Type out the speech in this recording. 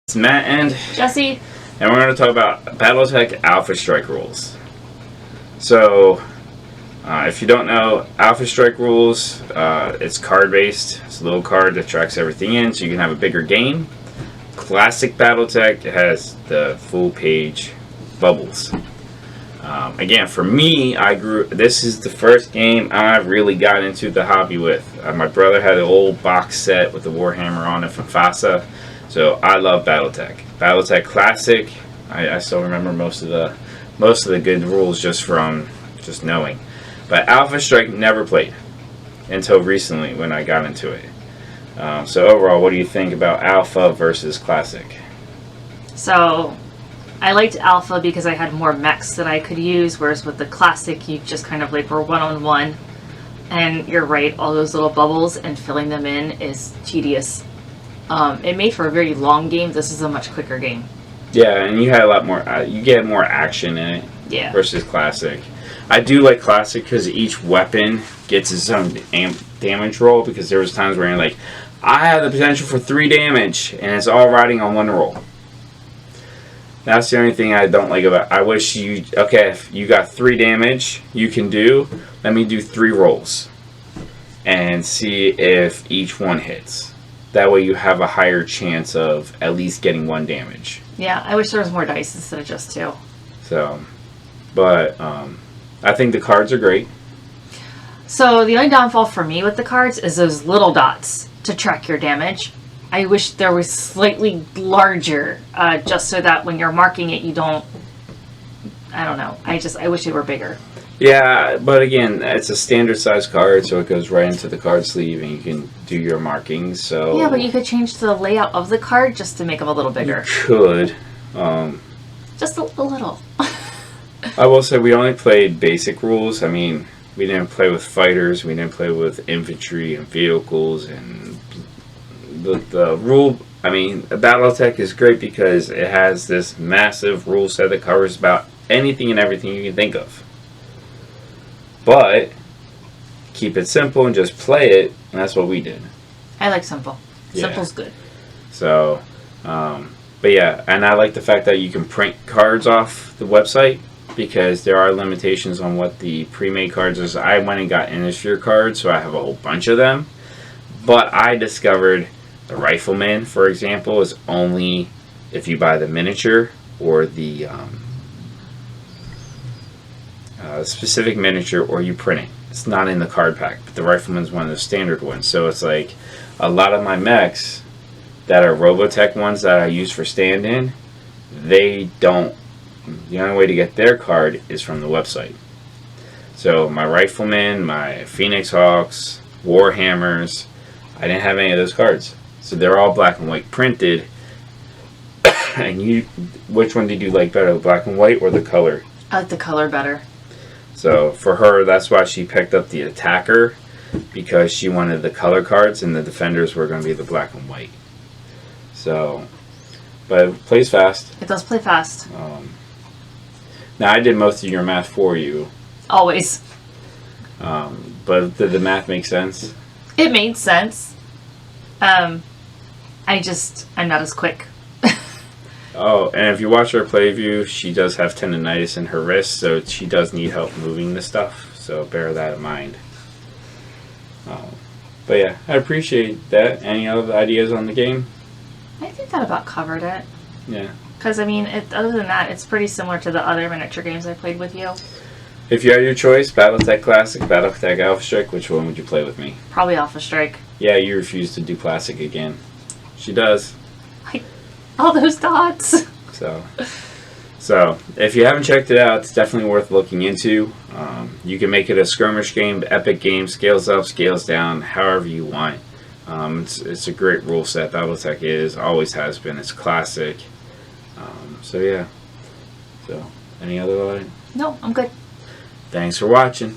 It's Matt and Jesse, and we're going to talk about Battletech Alphastrike rules. So, if you don't know, Alphastrike rules, it's card-based. It's a little card that tracks everything in, so you can have a bigger game. Classic Battletech has the full-page bubbles. Again, for me, this is the first game I really got into the hobby with. My brother had an old box set with the Warhammer on it from FASA. So I love Battletech. Battletech Classic. I still remember most of the good rules just from knowing. But Alphastrike never played until recently when I got into it. So overall, what do you think about Alpha versus Classic? so I liked Alpha because I had more mechs that I could use, whereas with the Classic, you just kind of like were one-on-one. And you're right, all those little bubbles and filling them in is tedious. It made for a very long game. This is a much quicker game. Yeah, and you had a lot more. You get more action in it. Yeah. Versus Classic. I do like Classic because each weapon gets its own damage roll. Because there was times where you're like, I have the potential for 3 damage, and it's all riding on one roll. That's the only thing I don't like about. I wish if you got 3 damage, you can do. Let me do 3 rolls, and see if each one hits. That way you have a higher chance of at least getting 1 damage. Yeah, I wish there was more dice instead of just 2. So, but I think the cards are great. So the only downfall for me with the cards is those little dots to track your damage. I wish there was slightly larger, just so that when you're marking it, you don't. I don't know. I wish they were bigger. Yeah, but again, it's a standard size card, so it goes right into the card sleeve, and you can do your markings. So yeah, but you could change the layout of the card just to make them a little bigger. You could. Just a little. I will say we only played basic rules. I mean, we didn't play with fighters. We didn't play with infantry and vehicles. And the rule, I mean, Battletech is great because it has this massive rule set that covers about anything and everything you can think of. But keep it simple and just play it, and that's what we did. I like simple. Yeah. Simple's good. So, but yeah, and I like the fact that you can print cards off the website because there are limitations on what the pre-made cards is. I went and got Innisphere cards, so I have a whole bunch of them. But I discovered the Rifleman, for example, is only if you buy the miniature or the specific miniature, or you print it. It's not in the card pack, but the Rifleman's one of the standard ones. So it's like a lot of my mechs that are Robotech ones that I use for stand-in, they don't. The only way to get their card is from the website. So my Rifleman, my Phoenix Hawks, Warhammers, I didn't have any of those cards. So they're all black and white printed. And which one did you like better, the black and white or the color? I like the color better. So for her, that's why she picked up the Attacker, because she wanted the color cards, and the Defenders were going to be the black and white. So, but it plays fast. It does play fast. Now I did most of your math for you. Always. But did the math make sense? It made sense. I'm not as quick. Oh, and if you watch her play view, she does have tendonitis in her wrist, so she does need help moving the stuff. So bear that in mind. But yeah, I appreciate that. Any other ideas on the game? I think that about covered it. Yeah. Because, I mean, other than that, it's pretty similar to the other miniature games I played with you. If you had your choice, Battletech Classic, Battletech Alphastrike, which one would you play with me? Probably Alphastrike. Yeah, you refuse to do Classic again. She does. All those dots. So if you haven't checked it out, it's definitely worth looking into. You can make it a skirmish game, epic game, scales up, scales down, however you want. It's a great rule set. Battletech always has been. It's classic. So yeah. So any other line? No, I'm good. Thanks for watching.